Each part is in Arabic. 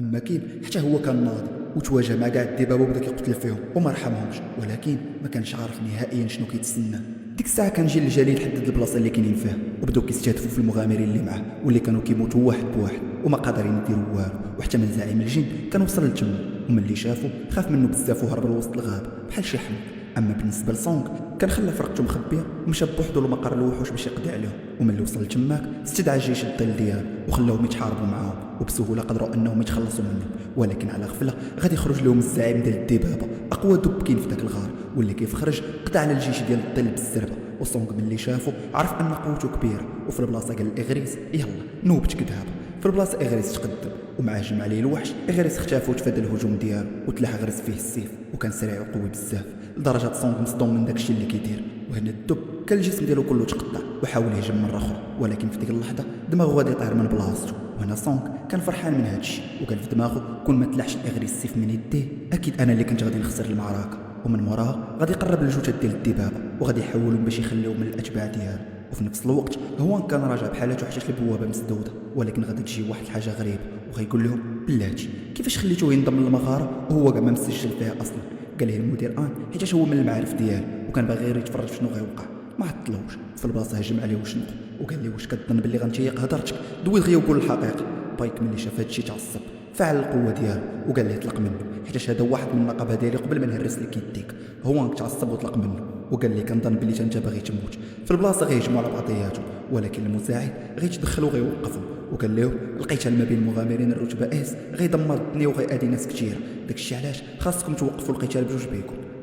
اما كيم حتى هو كان ناضي وتواجه مع كاع الدبابه وبدا كيقتل فيهم وما رحمهمش، ولكن ما كانش عارف نهائيا شنو كيتسنى. ديك الساعه كان جيل الجليد حدد البلاصه اللي كاينين فيها وبداو كيستهدفوا في المغامرين اللي معاه واللي كانوا كيموتوا واحد بواحد وما قادرين يديروا والو. وحتى من زعيم الجن كان وصل لتما وملي شافو خاف منه بزاف وهرب لوسط الغابه بحال شي حمل. اما بالنسبه لسونغ كان خلى فرقته مخبيه ومشى بوحدو لمقر الوحوش باش يقضي عليهم، وملي وصل تماك استدعى الجيش الظل ديالو وخلاهم يتحاربوا معاهم وبسهوله قدروا انهم يتخلصوا منهم. ولكن على غفله غادي يخرج لهم الزعيم ديال الدبابه اقوى دب كاين في داك الغار، واللي كيف خرج قضى على الجيش ديال الظل بالزربه. وسونغ ملي شافو عرف ان قوته كبيره، وفي البلاصه قال الاغريس يلا نوبتك دابا. في البلاصه اغريس تقدم ومعاه جمع عليه الوحش. اغريس اختفى وتفادى الهجوم ديالو وتلاح غرس فيه السيف وكان سريع وقوي بزاف لدرجه سونغ مصدوم من داكشي اللي كيدير. وهنا الدب كان الجسم ديالو كله تقطع وحاول يهجم مره اخرى، ولكن في ديك اللحظه دماغه غادي يطير من بلاصتو. وهنا سونغ كان فرحان من هادشي وكان في دماغه كون ما تلاحش اغريس السيف من يديه اكيد انا اللي كنت غادي نخسر المعركه. ومن موراها غادي يقرب للجثث ديال الدبابه وغادي يحولهم باش يخليهم من الاتباع ديالو. وفي نفس الوقت هو كان راجع بحالته حتى البوابه مسدوده، ولكن غادي تجي واحد الحاجه غريبه وغيقول لهم بلاتي كيفاش خليتوه ينضم للمغاره وهو كاع ما مسجل فيها اصلا. قال ليه المدير حيت هو من المعارف ديالو وكان باغي غير يتفرج شنو غيوقع. ما عطلوش في البلاصه هجم عليه وشنق وقال ليه واش كتظن بلي غنتيق هضرتك دوي دغيا وقول الحقيقه. بايك ملي شاف هادشي تعصب فعل القوه ديالو وقال ليه طلق منه حيت هذا واحد من النقابه ديالي قبل ما نهرس لك يديك. هو تعصب وطلق منه وقال لي كنظن بلي انت باغي تموت. في البلاصه غيهجموا على بعضياتهم، ولكن المساعد غيتدخل وغيوقفهم وقال لهم القتال ما بين المغامرين الرتبه اس غيدمر الدنيا وغيأذي ناس كثيره، داكشي علاش خاصكم توقفوا القتال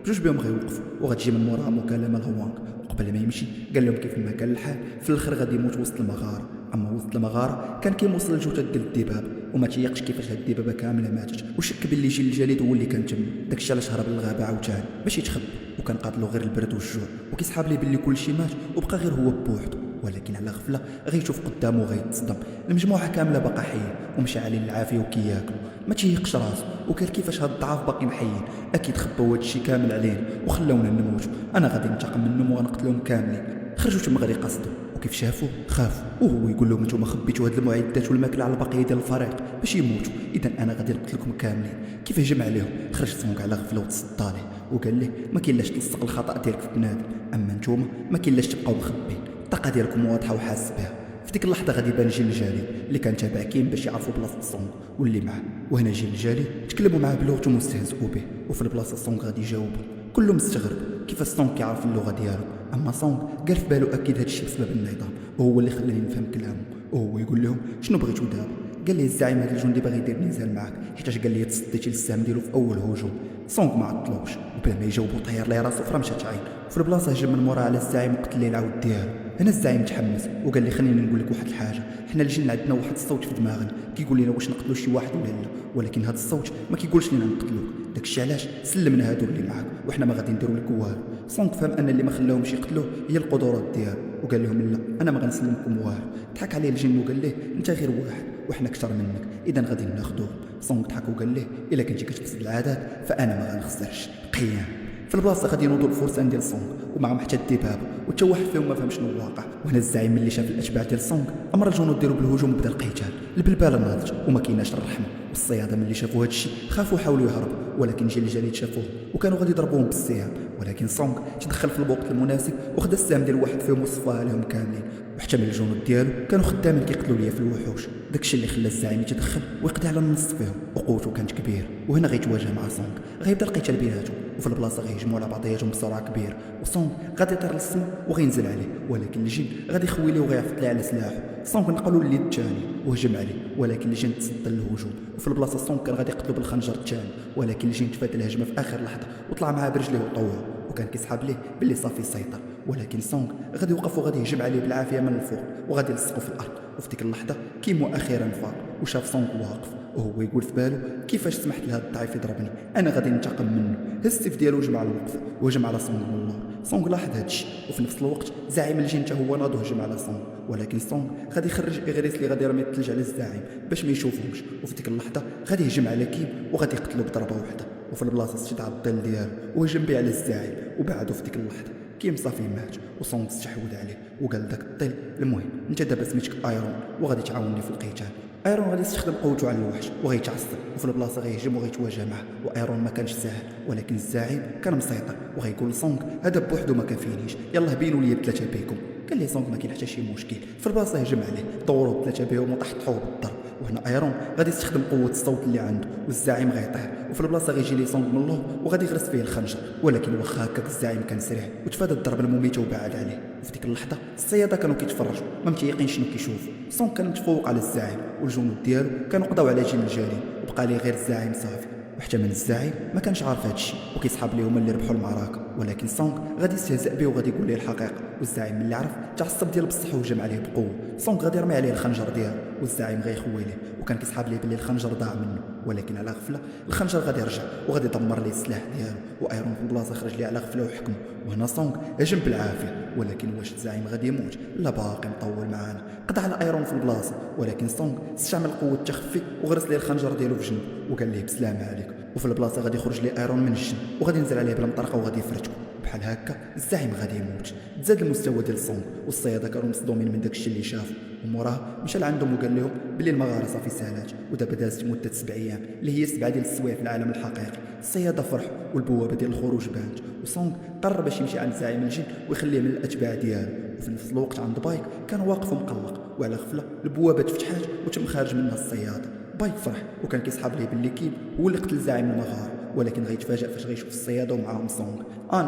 بجوج بهم غيوقفوا وغتجي من موراها مكالمه لهوانغ. وقبل ما يمشي قال لهم كيف ما كان الحال في الاخر غادي يموت وسط المغاره. اما وسط المغاره كان كيوصل الجثث ديال الدبابه وما تيقش كيفاش هاد الدبابه كامله ماتت، وشك باللي جيل الجليد هو اللي كان تما. داكشي علاش هرب للغابه عاوتاني باش يتخبى وكان قاتلو غير البرد والجوع وكيسحاب ليه باللي كلشي مات وبقى غير هو بوحدو. ولكن على غفله غيشوف قدامه غيتصدم المجموعه كامله باقا حيه ومشى عليه العافيه وكياكلوا. ما تيقش راسو وقال كيفاش هاد الضعاف باقيين حيين، اكيد خباو هادشي كامل علينا وخلاونا نموتوا. انا غادي ننتقم منهم وغنقتلهم كاملين. خرجوا تما غادي قصدوا وكيف شافوه خافوا وهو يقول لهم نتوما خبيتوا هاد المعدات والماكله على البقيه ديال الفريق باش يموتوا، اذا انا غادي نقتلكم كاملين. كيف هجم عليهم خرج سونغ على غفله وتصدى ليه وقال له ما كاين لاش تلصق الخطا ديالك في بنادم، اما نتوما ما كاين لاش تبقاو مخبين، الطاقه ديالكم واضحه وحاس بها. في ديك اللحظه غادي يبان جيل الجليد اللي كان تابع كيم باش يعرفوا بلاصه سونغ واللي معاه. وهنا جيل الجليد تكلموا معاه بلغتهم واستهزئوا به، وفي البلاصه سونغ غادي يجاوبوا كلهم مستغرب كيفاش سونغ كيعرف اللغه ديالو. اما سونغ قال في بالو اكيد هادشي بسبب النظام وهو اللي خلاني نفهم كلامه. وهو يقول لهم شنو بغيتو دابا؟ قال ليه الزعيم هذا الجندي باغي يدير نزال معاك حيتاش قال لي تصديتي للسهم ديالو في اول هجوم. سونغ ما عطلوش وبلا ما يجاوبو طير ليه راسو فرا مشات عين. وفي البلاصه هجم من مورا على الزعيم وقتل ليه العود ديالو. هنا الزعيم تحمس وقال لي خليني نقول لك واحد الحاجه، حنا الجن عندنا واحد الصوت في دماغنا كيقول لنا واش نقتلوا شي واحد ولا لا، ولكن هذا الصوت ما كيقولش لنا نقتلوك. داكشي علاش سلمنا هادو اللي معاك وحنا ما غادي نديروا لك والو. سونغ فهم ان اللي ما خلاهمش يقتلوه هي القدرات ديالو وقال لهم لا انا ما غنسلمكم والو. ضحك عليه الجن وقال له انت غير واحد وحنا كثر منك اذا غادي ناخذوه. سونغ ضحك وقال له الا كنتي كتقصد العادات فانا ما غنخسرش قيام. في البلاصه غادي ينوضوا الفرسان ديال سونغ ومعهم حتى الدبابه وتا واحد فيهم ما فهم شنو الواقع. وهنا الزعيم ملي شاف الاتباع ديال سونغ امر الجنود ديالو بالهجوم وبدا القتال. البلباله ناضت وما كايناش الرحمه، والصيادة ملي شافوا هادشي خافوا حاولوا يهربوا، ولكن جيل الجليد شافوه وكانوا غادي يضربوهم بالسهام. ولكن سونغ تدخل في الوقت المناسب وخدا السهم ديال واحد فيهم وصفاها عليهم كاملين، وحتى من الجنود ديالو كانوا خدامين كيقتلوا ليا في الوحوش. داكشي اللي خلى الزعيم يتدخل ويقضي على النص فيهم وقوته كانت كبيره. وهنا غيتواجه مع سونغ غيبدا القتال بيناتهم، وفي البلاصه غيهجموا على بعضياتهم بسرعه كبيره، وسونغ غادي يطير للسما وغينزل عليه، ولكن الجن غادي يخوي ليه وغيعفط ليه على سلاحه. سونغ نقلوا لليد الثاني وهجم عليه، ولكن الجن تصدى للهجوم، وفي البلاصه سونغ كان غادي يقتلو بالخنجر الثاني، ولكن الجن تفادى الهجمه في اخر لحظه وطلع معاه برجليه وطوعه، وكان كيسحب ليه باللي صافي يسيطر. ولكن سونغ غادي يوقف وغادي يهجم عليه بالعافيه من الفوق وغادي يلصقو في الارض. وفي ديك اللحظه كيمو اخيرا فاق وشاف سونغ واقف، وهو يقول في باله كيفاش سمحت لهذا الضعيف يضربني، انا غادي ننتقم منه. هز السيف ديالو وجمع الوقفه وهجم على سونغ من اللور. سونغ لاحظ هادشي، وفي نفس الوقت زعيم الجن حتى هو ناض وهجم على سونغ، ولكن سونغ غادي يخرج اغريس اللي غادي يرمي الثلج على الزعيم باش ما يشوفهمش. وفي ديك اللحظه غادي يهجم على كيم وغادي يقتلو بضربه واحده، وفي البلاصه استدعى الظل ديالو وهجم به على الزعيم وبعدو. في ديك اللحظه كيم صافي مات، وسونغ استحوذ عليه وقال داك الطل المهم انت دابا سميتك ايرون وغادي تعاونني في القتال. ايرون غادي يستخدم قوته على الوحش وغيتعصب وفي البلاصه غيهجم وغيتواجه معه. وايرون ما كانش ساهل ولكن الزعيم كان مسيطر وغيقول لسونغ هذا بوحدو ما كافينيش، يلاه بينوا لي بثلاثه بيكم. قال لي سونغ ما كاين حتى شي مشكل. في البلاصه هجم عليه ضربوا بثلاثه بهم وطحطحوه بالضرب. وهنا ايرون غادي يستخدم قوه الصوت اللي عنده والزعيم غيطير. وفي البلاصه غيجي لي سونغ من اللور وغادي يغرس فيه الخنجر، ولكن واخا هكاك الزعيم كان سريع وتفادى الضربه المميته وبعد عليه. وفي ديك اللحظه الصيادة كانوا كيتفرجوا ما متيقين شنو كيشوفوا. سونغ كان متفوق على الزعيم والجنود ديالو كانوا قضاو على جيل الجليل وبقى ليه غير الزعيم صافي. وحتى من الزعيم ما كانش عارف هادشي وكيصحاب ليه هما اللي ربحوا المعركه، ولكن سونغ غادي يستهزأ به وغادي يقول ليه الحقيقه. والزعيم ملي عرف تعصب ديال بصح وهجم عليه بقوه. سونغ غادي يرمي عليه الخنجر ديالو والزعيم غيخوي ليه وكان كيصحاب ليه بلي الخنجر ضاع منه، ولكن على غفله الخنجر غادي يرجع وغادي يدمر ليه السلاح ديالو. وايرون في البلاصه خرج ليه على غفله وحكمه. وهنا سونغ هجم بالعافيه، ولكن واش الزعيم غادي يموت؟ لا باقي مطول معانا. قضى على ايرون في البلاصه، ولكن سونغ استعمل قوه التخفي وغرس ليه الخنجر ديالو في جنبه وقال ليه بسلامه عليك. وفي البلاصه غادي يخرج ليه ايرون من الجن وغادي ينزل عليه بالمطرقه وغادي يفرتكو. بحال هكا الزعيم غادي يموت. تزاد المستوى ديال سونغ والصيادة كانوا مصدومين من داكشي اللي شافوا. وموراه مشى لعندهم وقال لهم بلي المغاره صافي سالات ودابا دازت مده 7 ايام اللي هي 7 ديال السوايع في العالم الحقيقي. الصيادة فرحوا والبوابه ديال الخروج بانت. وسونغ قرر باش يمشي عند زعيم الجن ويخليه من الاتباع ديالو. وفي نفس الوقت عند بايك كان واقف ومقلق، وعلى غفله البوابه تفتحات وتم خارج منها الصيادة. بايك فرح وكان كيسحب ليه باللي كيب هو اللي قتل زعيم المغاره، ولكن غيتفاجأ فاش غيشوف الصيادة ومعاهم سونغ.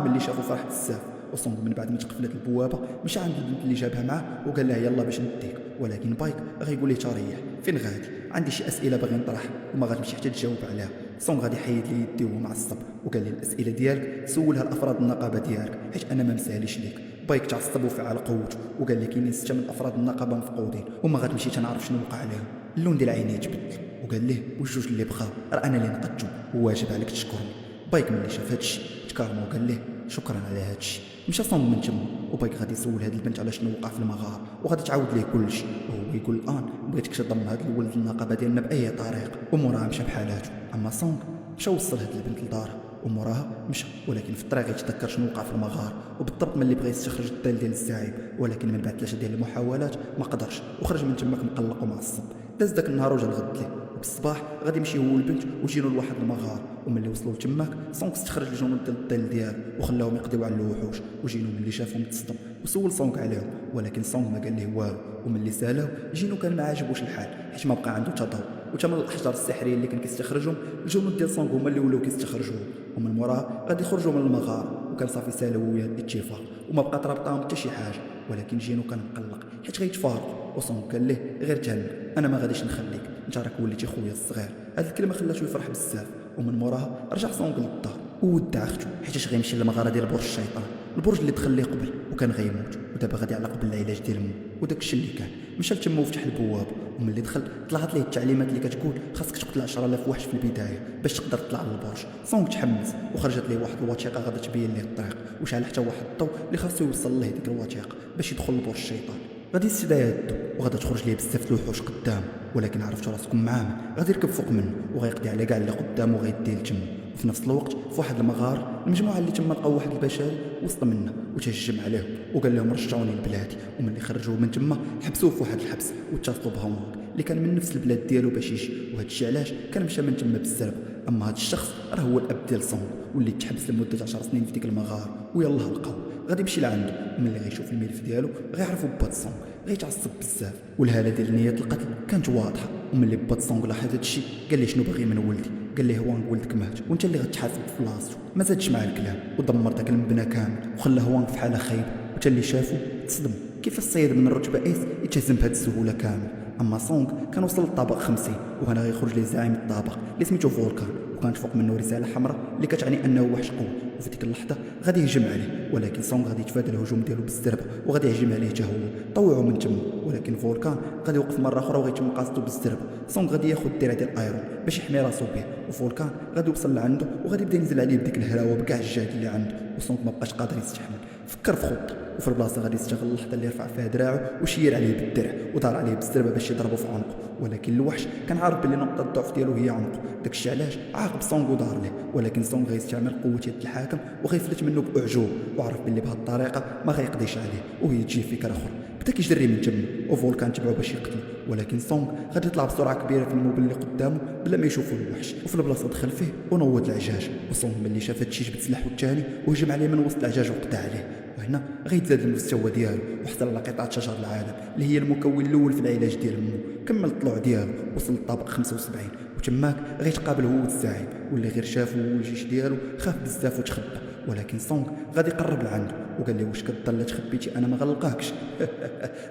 ملي شافو فرح بزاف. وسونغ من بعد ما تقفلت البوابه مشى عند البنت اللي جابها معاه وقال لها يلا باش نديك، ولكن بايك غيقول ليه تريح. فين غادي؟ عندي شي اسئله باغي نطرحها وما غاتمشي حتى تجاوب عليها. سونغ غادي يحيد ليه يديه وهو معصب وقال لي الاسئله ديالك سولها لافراد النقابه ديالك حيت انا ما مساليش ليك. بايك تعصب وفعل قوته وقال لي كاينين 6 من افراد النقابه مفقودين وما غاتمشي تنعرف شنو وقع عليهم. اللون ديال عينيه تبدل وقال ليه والجوج اللي بقاو راه انا اللي نقدتهم وواجب عليك تشكرني. بايك ملي شاف هادشي تكرم وقال ليه شكرا على هادشي. مشى سونغ من تما وبايك غادي يسول هاد البنت على شنو وقع في المغاره وغادي تعاود ليه كلشي. وهو يقول الان بغيتك تضم هاد الولد للنقابه ديالنا باي طريقه. وموراها مشى بحالاته. اما سونغ مشى وصل هاد البنت لدارها وموراها مشى، ولكن في الطريق يتذكر شنو وقع في المغاره وبالضبط ملي بغى يستخرج الدال ديال الزعيم، ولكن من بعد 3 ديال المحاولات ما قدرش وخرج من تماك مقلق ومعصب. داز داك النهار وجا الغد ليه وبالصباح غادي يمشي هو والبنت ويجينوا لواحد المغار. وملي وصلوا لتماك سونغ استخرج الجنود ديال الدال ديالو وخلاهم يقضيو على الوحوش. وجينو ملي شافهم تصدم وسول سونغ عليهم، ولكن سونغ ما قال ليه والو. وملي سالاو جينو كان ما عاجبوش الحال حيت ما بقى عنده تضوء، وتم الاحجار السحريه اللي كان كيستخرجهم الجنود ديال سونغ هما اللي ولاو كيستخرجوهم. ومن موراها غادي يخرجوا من المغاره وكان صافي سالوا ويا الاتفاق وما بقى رابطاهم حتى شي حاجه. ولكن جينو كان مقلق حيت غيتفارقوا وسونغ قال ليه غير تهنى انا ما غاديش نخليك انت راك وليتي خويا الصغير. هاد الكلمه خلاتو يفرح بزاف. ومن موراها رجع سونغ للدار وودع اختو حيت غيمشي للمغاره ديال برج الشيطان، البرج اللي دخل ليه قبل وكان غيموت ودابا غادي على قبل العلاج ديال مو. وداك الشيء اللي كان مشى لتما وفتح البوابه. وملي دخل طلعت ليه التعليمات اللي كتقول خاصك تقتل 10,000 وحش في البدايه باش تقدر تطلع للبرج. سونغ تحمس وخرجت ليه واحد الوثيقه غادي تبين ليه الطريق وشعل حتى واحد الضوء اللي خاصو يوصل ليه ديك الوثيقه باش يدخل لبرج الشيطان. غادي يسدى يدو وغادي تخرج ليه بزاف د الوحوش قدام، ولكن عرفتوا راسكم معاه غادي يركب فوق منه وغيقضي على كاع اللي قدامه وغيديه لتما. وفي نفس الوقت في واحد المغار المجموعه اللي تما لقاو واحد البشري وسط منه وتهجم عليهم وقال لهم رجعوني لبلادي. وملي خرجوه من تما حبسوه في واحد الحبس واتصلوا بهونغ اللي كان من نفس البلاد ديالو باش يجي، وهذا الشيء علاش كان مشى من تما بالسرب. اما هذا الشخص راه هو الاب ديال سونغ واللي تحبس لمده 10 سنين في ديك المغار. ويلاه لقاو غادي يمشي لعنده وملي غيشوف الملف ديالو غيعرفوا بات سونغ غيتعصب بزاف والهاله ديال نيه القتل كانت واضحه. وملي بات سونغ لاحظ هذا الشيء قال ليه شنو باغي من ولدي؟ قال ليه هوانغ ولدك مات وانت اللي غتحاسب في بلاصتو. ما زادش مع الكلام ودمر داك المبنى كامل وخلى هوانغ في حاله خايبه، وتا اللي شافو تصدم كيف الصيد من الرتبه ايس يتهزم بهذه السهوله كامل. اما سونغ كان وصل للطابق 50 وهنا غيخرج ليه زعيم الطابق اللي سميتو فولكان وكانت فوق منه رساله حمراء اللي كتعني انه وحش قوي. وفي ديك اللحظه غادي يهجم عليه، ولكن سونغ غادي يتفادى الهجوم ديالو بالزربه وغادي يهجم عليه حتى هو طوعوا من تما. ولكن فولكان غادي يوقف مره اخرى وغيتم قاصدو بالزربه. سونغ غادي ياخذ الدرع ديال ايرون باش يحمي راسو به، وفولكان غادي يوصل لعنده وغادي يبدا ينزل عليه بديك الهراوه بكاع الجهد اللي عنده. وسونغ ما بقاش قادر يستحمل فكر في خطه، وفي البلاصه غادي يستغل اللحظه اللي يرفع فيها دراعه وشير عليه بالدرع ودار عليه بالزربه باش يضربه في عنقه. ولكن الوحش كان عارف بلي نقطه الضعف ديالو هي عنقه، داكشي علاش عاقب سونغ ودار ليه. ولكن سونغ غيستعمل قوه يد الحاكم وغيفلت منه باعجوب وعرف بلي بهذه الطريقه ما غيقضيش عليه. وهي تجي فكره اخرى بدا كيجري من تما وفولكان تبعو باش يقتلو، ولكن سونغ غادي يطلع بسرعه كبيره في الموب اللي قدامه بلا ما يشوفو الوحش، وفي البلاصه دخل فيه ونوض العجاج. وسونغ ملي شاف هادشي جبد سلاحو الثاني وهجم عليه من وسط العجاج وقطع عليه. وهنا غيتزاد المستوى ديالو وحصل على قطعه شجر العالم اللي هي المكون الاول في العلاج ديال مو. كمل الطلوع ديالو وصل للطابق 75 وتماك غيتقابل هو والزعيم، واللي غير شافو والجيش ديالو خاف بزاف وتخبى. ولكن سونغ غادي يقرب لعنده وقال لي واش كتضل تخبيتي انا ما غنلقاكش.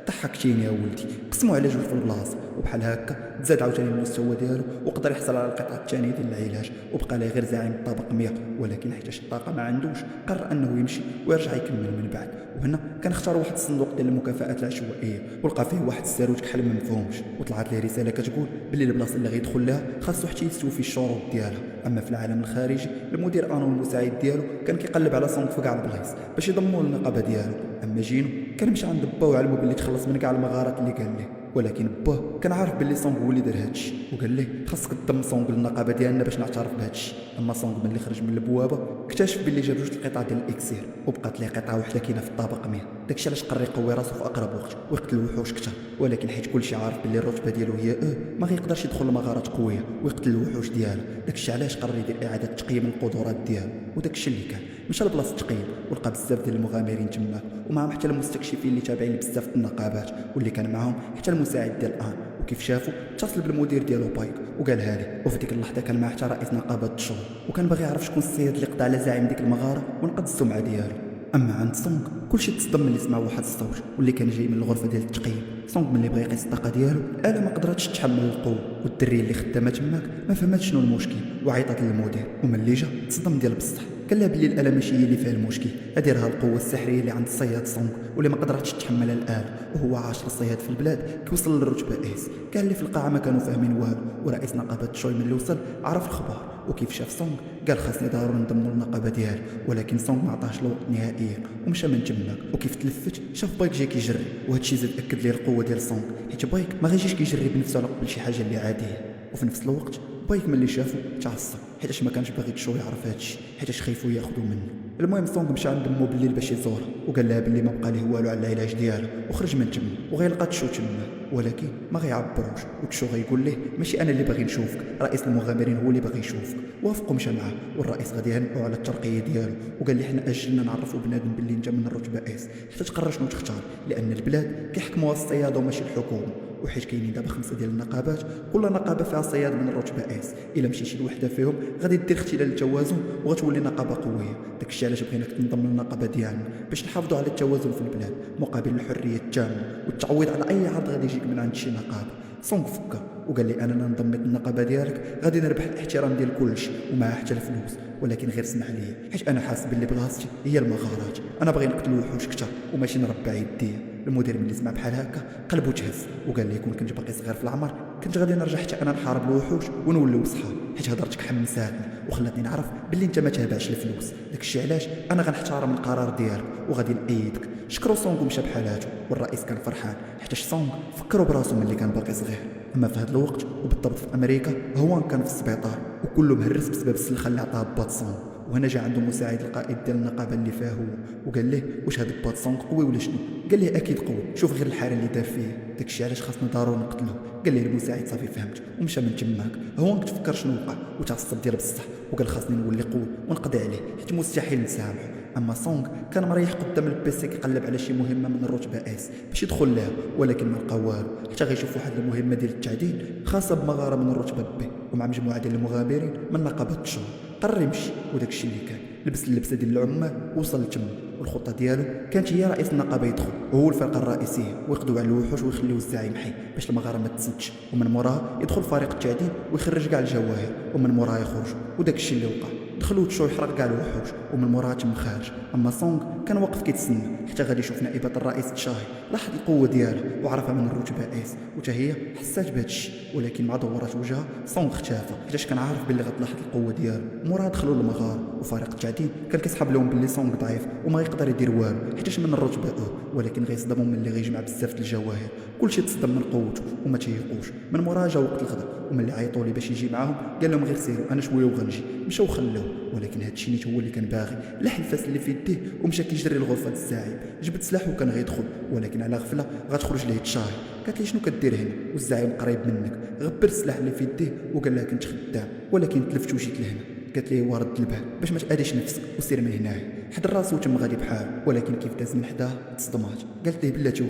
ضحكتيني يا ولدي. قسموا على جوج في البلاصه وبحال هكا تزاد عاوتاني المستوى ديالو وقدر يحصل على القطعه الثانيه ديال العلاج، وبقى ليه غير زعيم الطابق 100. ولكن حيتاش الطاقه ما عندوش قرر انه يمشي ويرجع يكمل من بعد. وهنا كان اختار واحد الصندوق ديال المكافآت العشوائيه ولقى فيه واحد الساروت كحل ما مفهومش، وطلعت ليه رساله كتقول باللي البلاصه اللي غيدخل لها خاصو حتى يستوفي الشروط ديالها. اما في العالم الخارجي المدير انو والمساعد ديالو كان كيقلب على سونغ في كاع البلايص باش يضموا للنقابه ديالو. اما جينو كان مشى عند با وعلمو باللي تخلص من كاع المغارات اللي قال ليه، ولكن با كان عارف باللي سونغ هو اللي دار هادشي وقال ليه خاصك تضم سونغ للنقابه ديالنا باش نعترف بهادشي. اما سونغ ملي خرج من البوابه اكتشف باللي جاب جوج القطع ديال الاكسير وبقات ليه قطعه وحده كاينه في الطابق 100. داكشي علاش قرر يقوي راسو في اقرب وقت ويقتل الوحوش كثر، ولكن حيت كلشي عارف باللي الرتبه ديالو هي ما غيقدرش يدخل لمغارات قويه ويقتل الوحوش ديالو. داكشي علاش قرر يدير اعاده تقييم القدرات ديالو، وداكشي اللي كان مشى لبلاصه التقييم ولقى بزاف ديال المغامرين تما ومعهم حتى المستكشفين اللي تابعين بزاف النقابات، واللي كان معهم حتى المساعد ديال ان. وكيف شافو اتصل بالمدير ديالو بايك وقالها ليه، وفي ديك اللحظه كان معاه حتى رئيس نقابه الشغل وكان باغي يعرف شكون السيد اللي قضى على زعيم ديك المغاره ونقض السمعه ديالو. اما عند سونغ كلشي تصدم ملي سمع واحد الصوت واللي كان جاي من الغرفه ديال التقييم. سونغ ملي بغى يقيس الطاقه ديالو الا ما قدرتش تحمل القوه، والدريه اللي خدامه تماك ما فهمتش شنو المشكل وعيطت للمدير. وملي جا تصدم ديال بصح قال لها بلي الاله ماشي هي اللي فيها المشكل، هاديرها القوه السحريه اللي عند الصياد سونغ واللي ما قدرتش تحملها الاله، وهو 10 صياد في البلاد كيوصل للرتبه اس. كان اللي في القاعه ما كانوا فاهمين والو، ورئيس نقابه تشوي ملي وصل عرف الخبر وكيف شاف سونغ قال خاصني ضروري نضمو للنقابه ديالي. ولكن سونغ ما عطاش الوقت نهائيا ومشى من تماك. وكيف تلفت شاف بايك جاي كيجري، وهادشي زاد اكد ليه القوه ديال سونغ حيت بايك ما غيجيش كيجري بنفسه على قبل شي حاجه اللي عاديه. وفي نفس الوقت بايك ملي شافو تعصب حيتاش ما كانش باغي تشو يعرف هادشي حيتاش خايفو ياخذو منه. المهم سونغ مشى عند مو بالليل باش يزورها وقال لها باللي ما بقى ليه والو على العلاج ديالو وخرج من تما وغيلقى تشو تما، ولكن ما غيعبروش. وتشو غيقول ليه ماشي انا اللي باغي نشوفك، رئيس المغامرين هو اللي باغي يشوفك. وافقوا مشى معاه، والرئيس غادي يهنئوا على الترقيه ديالو وقال لي حنا اجلنا نعرفوا بنادم باللي انت من الرتبه اس حتى تقرر شنو تختار، لان البلاد كيحكموها الصيادة وماشي الحكومه. وحيت كاينين دابا 5 ديال النقابات كل نقابه فيها صياد من الرتبه اس، الا مشيتي لوحده فيهم غادي دير اختلال التوازن وغتولي نقابه قويه. داكشي علاش بغيناك تنضم للنقابه ديالنا باش نحافظوا على التوازن في البلاد مقابل الحريه التامه والتعويض على اي عرض غادي يجيك من عند شي نقابه. سونغ فكر وقال لي انا ننضميت للنقابه ديالك غادي نربح الاحترام ديال كلشي ومعاه حتى الفلوس، ولكن غير اسمح لي حيت انا حاسس باللي بلاصتي هي المغارات، انا باغي نقتل الوحوش كثر وماشي نربع يديا. المدير ملي سمع بحال هكا قلبو تهز وقال لي كون كنت باقي صغير في العمر كنت غادي نرجع حتى انا نحارب الوحوش ونوليو صحاب، حيت هضرتك حمساتني وخلاتني نعرف باللي انت ما تابعش الفلوس. داكشي علاش انا غنحترم القرار ديالك وغادي نأيدك. شكرو سونغ ومشى بحالاته، والرئيس كان فرحان حيت سونغ فكروا براسو ملي كان باقي صغير. اما في هذا الوقت وبالضبط في امريكا هو كان في السبيطار وكله مهرس بسبب السلخه اللي عطاها بات سونغ. وهنا جا عنده مساعد القائد ديال النقابه اللي فيها هو وقال ليه واش هذا بات سونغ قوي ولا شنو؟ قال ليه اكيد قوي، شوف غير الحاله اللي دار فيه، داكشي علاش خاصنا ضروري نقتلوه. قال ليه المساعد صافي فهمت ومشى من تماك. هو تفكر شنو وقع وتعصب ديال بصح وقال خاصني نولي قوي ونقضي عليه حيت مستحيل نسامحه. اما سونغ كان مريح قدام البيسي كيقلب على شي مهمه من الرتبه اس باش يدخل لها، ولكن ما لقى والو حتى غيشوف واحد المهمه ديال التعديل خاصه بمغاره من الرتبه بي ومع مجموعه ديال المغامرين من نقابه الشغل. قرر يمشي وداكشي اللي كان لبس اللبسه ديال العمال ووصل لتما. والخطه ديالو كانت هي رئيس النقابه يدخل وهو الفرقه الرئيسيه ويقضوا على الوحوش ويخليو الزعيم حي باش المغاره ما تسدش، ومن موراها يدخل فريق التعديل ويخرج كاع الجواهر ومن موراها يخرج. وداكشي اللي وقع دخلوا تشو يحرق كاع الوحوش ومن موراها تم خارج. اما سونغ كان واقف كيتسنى حتى غادي يشوف نائبه الرئيس تشاهي، لاحظ القوه ديالها وعرفها من الرتبه اس وتا هي حسات بهادشي، ولكن مع دورات وجهها سونغ اختفى حيتاش كان عارف باللي غتلاحظ القوه ديالو. موراها دخلوا للمغاره وفريق التعديل كان كيسحب لهم باللي سونغ ضعيف وما يقدر يدير والو حيتاش من الرتبه ولكن غيصدموا ملي غيجمع بزاف د الجواهر. كلشي تصدم من قوته وما تيقوش. من موراها جا وقت الغدا وملي عيطوا ليه باش يجي معاهم قال لهم غير سيروا انا شويه وغنجي. مشاو خلوه، ولكن هادشي نيت هو اللي كان باغي لح الفاس اللي في يديه ومشى كيجري لغرفه الزعيم. جبد سلاحه وكان غيدخل ولكن ولكن على غفله غتخرج ليه تشاي. قالت لي شنو كدير هنا والزعيم قريب منك. غبر السلاح اللي في يديه وقال لها كنت خدام ولكن تلفت وجيت لهنا. قالت لي ورد البال باش ما تاذيش نفسك وسير من هنايا. حضر راسو تم غادي بحال ولكن كيف داز من حداه تصدمات. قالت ليه بلاتي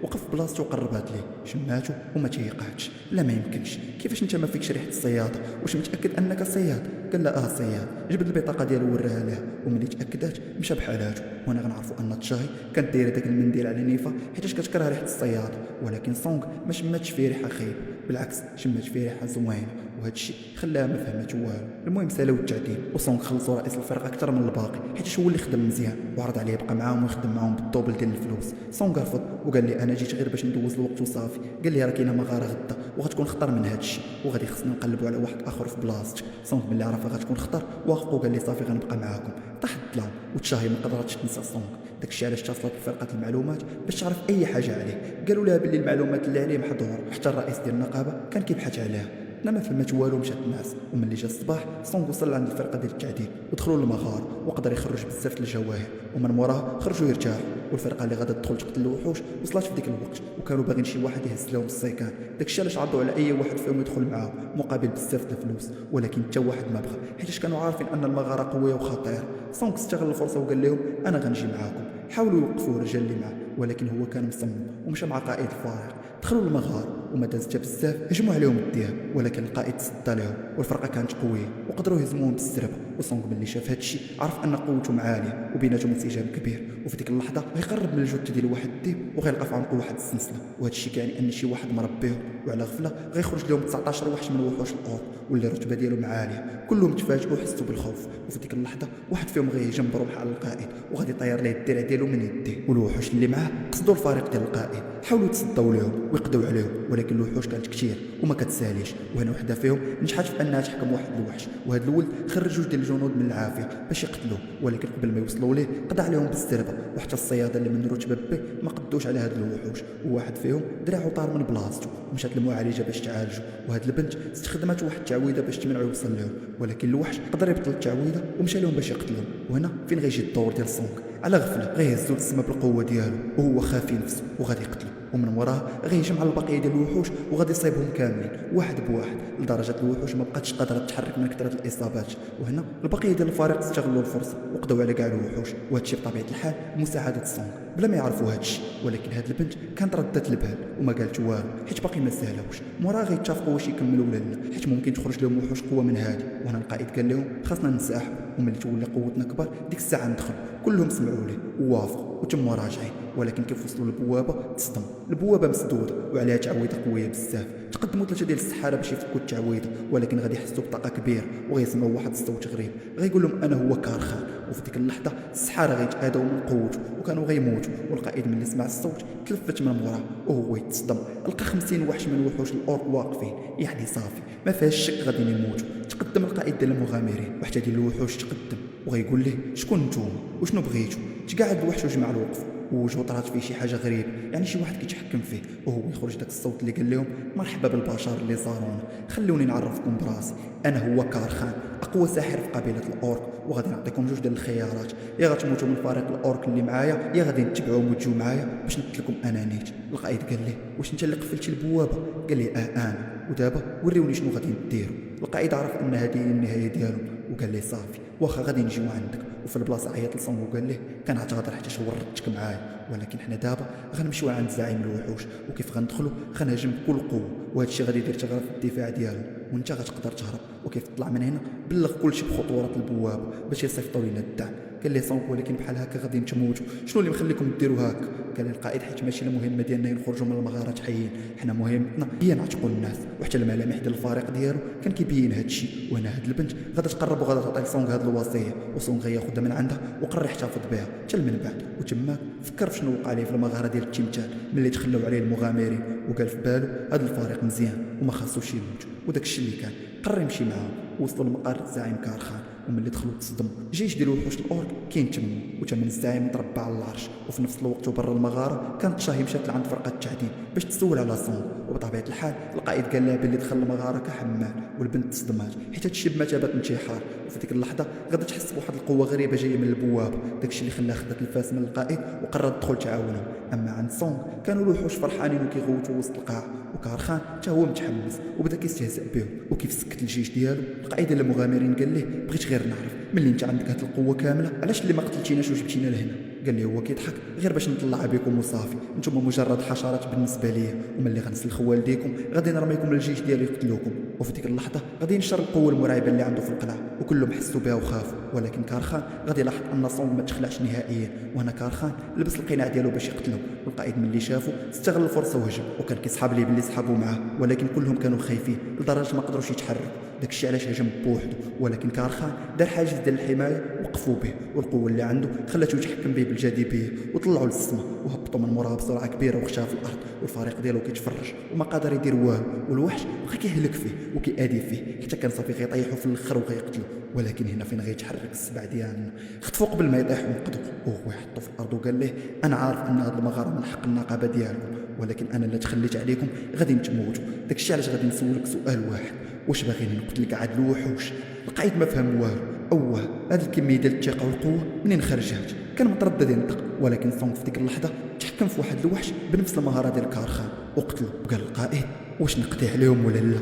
وقف بلاصتو وقربات ليه شماتو وما تيقعدش. لا ما يمكنش كيفاش انت ما فيكش ريحه الصياده واش متاكد انك صياد؟ قال لها صياد. جبد البطاقه ديالو وراها لها وملي تاكدات مشى بحالاتو. وانا غنعرفوا ان تشاي كانت دايره داك المنديل على نيفا حيتاش كتكره ريحه الصياده. ولكن سونغ ما شماتش فيه ريحه خايبه بالعكس شمات فيه ريحه زوينه وهذا الشيء خلاها ما فهمت والو. المهم سالاو التعديل وسونغ خلصوا رئيس الفرقه اكثر من الباقي حيت هو اللي خدم مزيان وعرض عليه يبقى معاهم ويخدم معاهم بالدوبل ديال الفلوس. سونغ رفض وقال لي انا جيت غير باش ندوز الوقت وصافي. قال لي راه كاينه مغاره غدا وغتكون خطر من هذا الشيء وغادي خصنا نقلبوا على واحد اخر في بلاصتك. سونغ ملي عرفها غتكون خطر وافق وقال لي صافي غنبقى معاكم. طاح الظلام وتشاهي ما قدرتش تنسى سونغ. داكشي علاش اتصلت بفرقه المعلومات باش تعرف اي حاجه عليه. قالوا لها باللي المعلومات اللي عليه محظور حتى الرئيس ديال النقابه كان كيبحث عليها. انا ما فهمت والو مشات الناس. وملي جا الصباح سونغ وصل عند الفرقه ديال التعديل ودخلوا للمغار وقدر يخرج بزاف الجواهر ومن موراها خرجوا يرتاحوا. والفرقه اللي غادا تدخل تقتل الوحوش وصلت في ديك الوقت وكانوا باغيين شي واحد يهز لهم السيكان. داكشي علاش عرضوا على اي واحد فيهم يدخل معاهم مقابل بزاف د الفلوس ولكن حتى واحد ما بغى حيت كانوا عارفين ان المغاره قويه وخطيره. سونغ استغل الفرصه وقال لهم انا غنجي معاكم. حاولوا يوقفوا الرجال اللي معاه ولكن هو كان مصمم ومشى مع قائد الفريق. دخلوا للمغار وما دازت بزاف هجموا عليهم الدياب ولكن القائد تصدى لهم والفرقه كانت قويه وقدروا يهزموهم بالسربه. وسونغ ملي شاف هذا الشيء عرف ان قوتهم عاليه وبيناتهم انسجام كبير. وفي ديك اللحظه غيقرب من الجثه ديال واحد الديب وغيلقى في عنقه واحد السلسله وهذا الشيء كيعني ان شي واحد مربيهم وعلى غفله غيخرج لهم 19 وحش من وحوش الارض واللي الرتبه ديالهم عاليه. كلهم تفاجئوا وحسوا بالخوف وفي ديك اللحظه واحد فيهم غيهجم برمح على القائد وغادي يطير ليه الدرع ديالو من يديه. والوحوش اللي معاه قصدوا الفريق ديال القائد حاولوا يتصدوا لهم ويقضوا عليهم ولكن الوحوش كانت كثير وما كتساليش. وهنا وحده فيهم نجحت في انها تحكم واحد الوحش وهذا الولد خرج جوج ديال الجنود من العافيه باش يقتلوه ولكن قبل ما يوصلوا ليه قضى عليهم بالزربه. وحتى الصياده اللي من رتبه بي ما قدوش على هاد الوحوش وواحد فيهم دراعو طار من بلاصتو ومشات للمعالجه باش تعالجو. وهاد البنت استخدمت واحد التعويذه باش تمنعو يوصل لهم ولكن الوحش قدر يبطل التعويذه ومشى لهم باش يقتلهم. وهنا فين غيجي الدور ديال سونغ. على غفله غيهزو للسما بالقوه ديالو وهو خافي نفسه وغادي يقتلو ومن وراها غيهجم على البقيه ديال الوحوش وغادي يصيبهم كاملين واحد بواحد لدرجه الوحوش ما بقاتش قادره تتحرك من كثره الاصابات. وهنا البقيه ديال الفريق استغلوا الفرصه وقضوا على كاع الوحوش وهذا الشيء بطبيعه الحال مساعده سونغ بلا ما يعرفوا هذا الشيء. ولكن هاد البنت كانت ردت البال وما قالت والو حيت باقي ما سالاوش. موراها غيتفقوا واش يكملوا ولا لا حيت ممكن تخرج لهم وحوش قوه من هادي. وهنا القائد قال لهم خاصنا ننسحبوا وملي تولي قوتنا كبر ديك الساعه ندخل. كلهم سمعوا ليه ووافقوا وتم راجعين ولكن كيف وصلوا للبوابه تصدم. البوابه مسدوده وعليها تعويذه قويه بزاف. تقدموا ثلاثه ديال السحاره باش يفكوا التعويذه ولكن غادي يحسوا بطاقه كبيره وغيسمعوا واحد الصوت غريب غيقول لهم انا هو كارخان. وفي ديك اللحظه السحاره غيتعادوا من قوته وكانوا غيموتوا. والقائد ملي سمع الصوت تلفت من موراه وهو يتصدم لقى 50 وحش من وحوش الاورك واقفين يعني صافي ما فيهاش شك غادي يموتوا. تقدم القائد ديال المغامرين وحتى ديال الوحوش تقدم وغيقول ليه شكون نتوما وشنو بغيتوا. تقعد الوحش وجمع الوقف ووجهو طرات فيه شي حاجه غريبه يعني شي واحد كيتحكم فيه وهو يخرج داك الصوت اللي قال لهم مرحبا بالبشر اللي زارونا خلوني نعرفكم براسي انا هو كارخان اقوى ساحر في قبيله الاورك وغادي نعطيكم جوج ديال الخيارات يا غتموتوا من فريق الاورك اللي معايا يا غادي تتبعوهم وتجوا معايا باش نقتلكم انا نيت. القائد قال ليه واش انت اللي قفلتي البوابه؟ قال ليه انا ودابا وريوني شنو غادي نديروا. القائد عرف ان هذه هي النهايه ديالهم وقال ليه صافي واخا غادي نجيو عندك. وفي البلاصه عيط لسونغ وقال ليه كنعتذر حتى شوردتك معايا ولكن حنا دابا غنمشيو عند زعيم الوحوش وكيف غندخلوا غنهجم بكل قوه وهذا الشيء غادي يدير تغرف في الدفاع ديالهم وانت غتقدر تهرب. وكيف تطلع من هنا بلغ كلشي بخطوره البوابه باش يصيفطوا لنا الدعم. قال لي سونغ ولكن بحال هكا غادي تموتوا شنو اللي مخليكم ديروا هكا؟ قال لي القائد حيت ماشي المهمه ديالنا نخرجوا من المغارات حيين حنا مهمتنا هي نعتقوا الناس. وحتى الملامح ديال الفريق ديالو كان كيبين هذا الشيء. وهنا هاد البنت غادا تقرب وغادا تعطي لسونغ هاد الوصيه وسونغ غياخذها من عندها وقرر يحتفظ بها حتى من بعد. وتماك فكر في شنو وقع ليه في المغاره ديال التمثال ملي تخلاو عليه المغامرين وقال في بالو هاد الفريق مزيان وما خاصوش يموت وداك الشيء اللي كان قرر يمشي معاهم. وصلوا لمقر الزعيم كارخان وملي دخلوا تصدموا. الجيش ديال وحوش الاورك كاين تما، وتمن الزعيم متربع على العرش. وفي نفس الوقت وبرا المغاره كانت شاهي مشات لعند فرقه التعدين باش تسول على سونغ. وبطبيعه الحال القائد قال لها باللي دخل المغاره كحمال، والبنت تصدمات حيت هادشي بمثابه انتحار. وفي ديك اللحظه غادا تحس بواحد القوه غريبه جايه من البوابه، داكشي اللي خلاها خدات الفاس من القائد وقررت تدخل تعاونهم. اما عند سونغ كانوا الوحوش فرحانين وكيغوتوا وسط القاع، وكارخان حتى هو متحمس وبدا كيستهزئ بهم. وكيف سكت الجيش ديالو القائد المغامرين قال ليه بغيت غير نعرف ملي انت عندك هاد القوه كامله علاش اللي ما قتلتيناش وجبتينا لهنا؟ قال لي هو كيضحك غير باش نطلع بكم وصافي، نتوما مجرد حشرات بالنسبه ليا، وملي غنسلخ والديكم غادي نرميكم للجيش ديالي يقتلوكم. وفي ديك اللحظه غادي ينشر القوه المرعبه اللي عنده في القلعه وكلهم حسوا بها وخافوا. ولكن كارخان غادي يلاحظ ان سونغ ما تخلعش نهائيا، وهنا كارخان لبس القناع ديالو باش يقتلو. والقائد ملي شافو استغل الفرصه وهجم، وكان كيصحاب ليه باللي صحابو معاه، ولكن كلهم كانوا خايفين لدرجه ما قدروش يتحركوا. داكشي علاش هجم بوحدو. ولكن كارخان دار حاجز ديال الحمايه وقفوا به، والقوه اللي عنده خلاته يتحكم به بالجاذبيه وطلعوا للسما وهبطوا من موراها بسرعه كبيره واختفى في الارض. والفريق ديالو كيتفرج وما قادر يدير والو، والوحش بقى كيهلك فيه وكيأذي فيه حتى كان صافي غيطيحوا في الاخر وغيقتلوا. ولكن هنا فين غيتحرك السبع ديالنا خطفوا قبل ما يطيح ونقدو، وهو يحطو في الارض وقال ليه انا عارف ان هاد المغاره من حق النقابه ديالكم، ولكن انا اللي تخليت عليكم غادي تموتوا. داكشي علاش غادي نسولك سؤال واحد، واش باغيني نقتلك عاد الوحوش؟ القائد ما فهم والو. هاد الكميه ديال الثقه والقوه منين خرجات؟ كان متردد ينطق، ولكن سونغ في ديك اللحظه تحكم في واحد الوحش بنفس المهاره ديال كارخان وقتلو. قال القائد واش نقضي عليهم ولا لا؟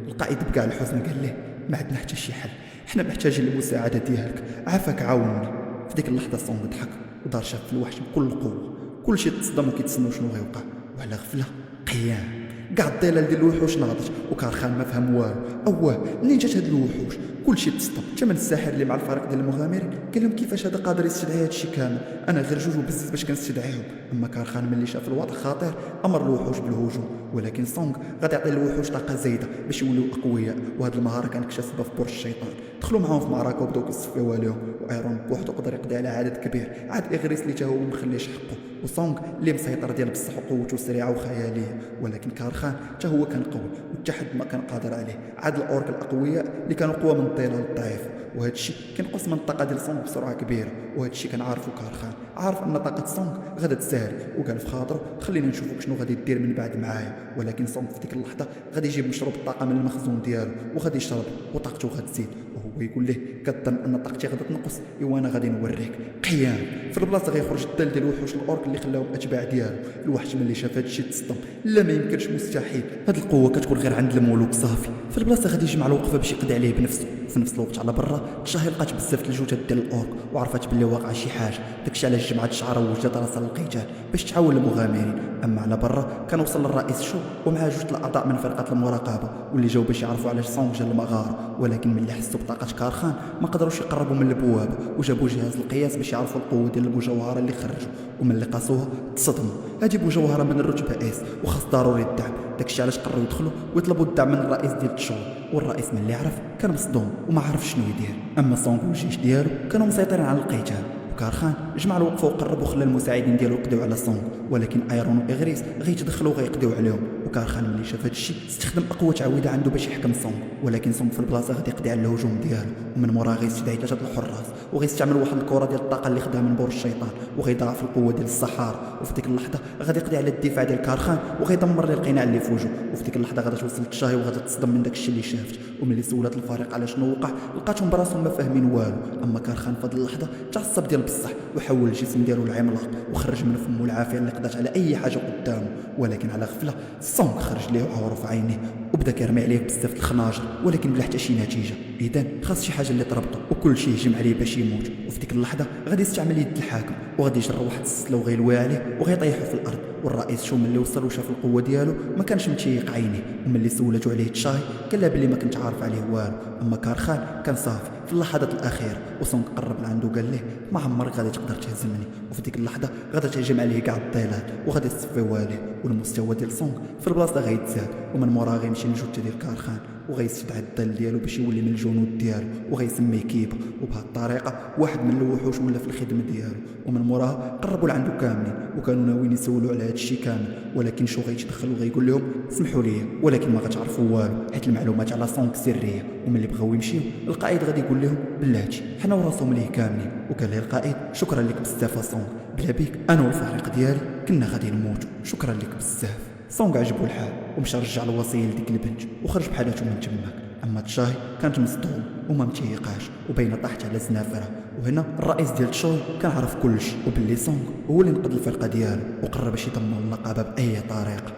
القائد بكاع الحزن قال ليه ما عندنا حتى شي حل، حنا محتاجين المساعده ديالك، عافاك عاوننا. في ديك اللحظه سونغ ضحك ودار شاف في الوحش بكل القوه. كلشي تصدم وكيتسناو شنو غيوقع، وعلى غفله قيام كاع الضلال ديال الوحوش ناضت. وكارخان ما فهم والو. منين جات هاد الوحوش؟ كلشي تصدم حتى من الساحر اللي مع الفريق ديال المغامرين قال لهم كيفاش هذا قادر يستدعي هادشي كامل؟ انا غير جوج وبزز باش كنستدعيهم. اما كارخان ملي شاف الوضع خطير امر الوحوش بالهجوم، ولكن سونغ غادي يعطي الوحوش طاقه زايده باش يوليو اقوياء. وهاد المهاره كانت اكتسبها في برج الشيطان. دخلوا معاهم في معركه وبداو كيصفيو عليهم، وايرون بوحدو قدر يقضي على عدد كبير، عاد اغريس اللي تا هو مخليش حقه، وسونغ اللي مسيطر ديال بصح وقوته سريعه وخياليه. ولكن كارخان حتى هو كان قوي والتحد ما كان قادر عليه، عاد الاورك الاقوياء اللي كانوا قوى من الضلال الضعيف. وهذا الشيء كينقص من الطاقه ديال سونغ بسرعه كبيره، وهذا الشيء كان عارفو كارخان، عارف ان طاقه سونغ غادا تسال، وقال في خاطره خلينا نشوفوك شنو غادي دير من بعد معايا. ولكن سونغ في ديك اللحظه غادي يجيب مشروب الطاقه من المخزون ديالو وغادي يشرب وطاقته غتزيد، وهو يقول ليه كظن ان طاقتي غادا تنقص، ايوا انا غادي نوريك قيام. في البلاصه غيخرج الدال ديال وحوش الاورك اللي خلاهم اتباع ديالو. الوحش ملي شاف هذا الشيء تصدم، لا ما يمكنش مستحيل، هاد القوه كتكون غير عند الملوك صافي. في البلاصه غادي يجمع الوقفه باش يقضي عليه بنفسه. في نفس الوقت على برا شاهي لقات بزاف د الجثث ديال الاورك وعرفت باللي واقع شي حاجه، داكشي علاش جمعت شعرها ووجدت راسها للقتال باش تعاون المغامرين. اما على برا كان وصل للرئيس شو ومعاه جوج الاعضاء من فرقه المراقبه واللي جاو باش يعرفوا علاش سونغ جا المغاره. ولكن ملي حسوا بطاقه كارخان ما قدروش يقربوا من البوابه، وجابوا جهاز القياس باش يعرفوا القوه ديال المجوهره اللي خرجوا. وملي قاسوها تصدموا، هذه مجوهره من الرتبه اس وخاص ضروري الدعم، داكشي علاش قرروا يدخلوا ويطلبوا الدعم من الرئيس ديال تشو. والرئيس ملي عرف كان مصدوم وما عرف شنو يدير. اما سونغ والجيش ديالو كانوا مسيطرين على القتال. كارخان جمع الوقفه وقرب وخلى المساعدين ديالو يقضيو على سونغ، ولكن ايرون واغريس غيتدخلوا وغيقضيو عليهم. وكارخان ملي شاف هذا الشيء استخدم اقوى تعويذه عنده باش يحكم سونغ، ولكن سونغ في البلاصه غادي يقضي على الهجوم ديالو، ومن مورا غيستدعي ثلاثه الحراس وغيستعمل واحد الكره ديال الطاقه اللي خداها من برج الشيطان وغيضاعف القوه ديال الصحارى. وفي ديك اللحظه غادي يقضي على الدفاع ديال كارخان وغيدمر ليه القناع اللي في وجهه. وفي ديك اللحظه غادي توصل للتشاهي وغادي تصدم من داك الشيء اللي شافت، وملي سولات الفريق على شنو وقع لقاتهم براسهم ما فاهمين والو. اما كارخان في هذه اللحظه تعصب ديال بصح وحول الجسم ديالو العملاق وخرج من فمه العافيه اللي قضات على اي حاجه قدامه. ولكن على غفله سونغ خرج ليه وعورو في عينيه وبدا كيرمي عليه بزاف الخناجر، ولكن بلا حتى شي نتيجه. اذا خاص شي حاجه اللي تربطه وكل شيء يهجم عليه باش يموت. وفي ديك اللحظه غادي يستعمل يد الحاكم وغادي يجر واحد السله وغيلوي عليه وغيطيحوا في الارض. والرئيس شو ملي وصل وشاف القوه ديالو ما كانش متيق عينيه، وملي سولته عليه تشاي قال لها بلي ما كنت عارف عليه والو. اما كارخان كان صافي في اللحظات الاخيره، وسونغ قرب لعنده وقال ليه ما عمرك غادي تقدر تهزمني. وفي ديك اللحظه غادي تهجم عليه كاع الضلال وغادي تصفيو عليه، والمستوى ديال سونغ في البلاصه غيتزاد، ومن مورا غيمشي للجثه ديال كارخان وغيستدعى الظل ديالو باش يولي من الجنود ديالو وغيسميه كيبا. وبهذه الطريقه واحد من الوحوش ولا في الخدمه ديالو، ومن موراها قربوا لعندو كاملين وكانوا ناويين يسولوا على هذا الشيء كامل. ولكن شو غيتدخل وغيقول لهم سمحوا لي ولكن ما غتعرفوا والو حيت المعلومات على سونغ سريه. وملي بغاو يمشيو القائد غادي يقول لهم بلاتي حنا وراسهم ليه كاملين. وقال ليه القائد شكرا لك بزاف سونغ، بلا بيك انا والفريق ديالي كنا غادي نموتوا، شكرا لك بزاف. سونغ عجبو الحال ومشى رجع الوصيه لديك البنت وخرج بحالاتو من تماك. اما تشاي كانت مصدوم وما متيقاش وبين طاحت على زنافرها. وهنا الرئيس ديال تشاي كان عارف كلشي وباللي سونغ هو اللي نقذ الفرقه ديالو وقرر باش يضمن النقابه باي طريقه.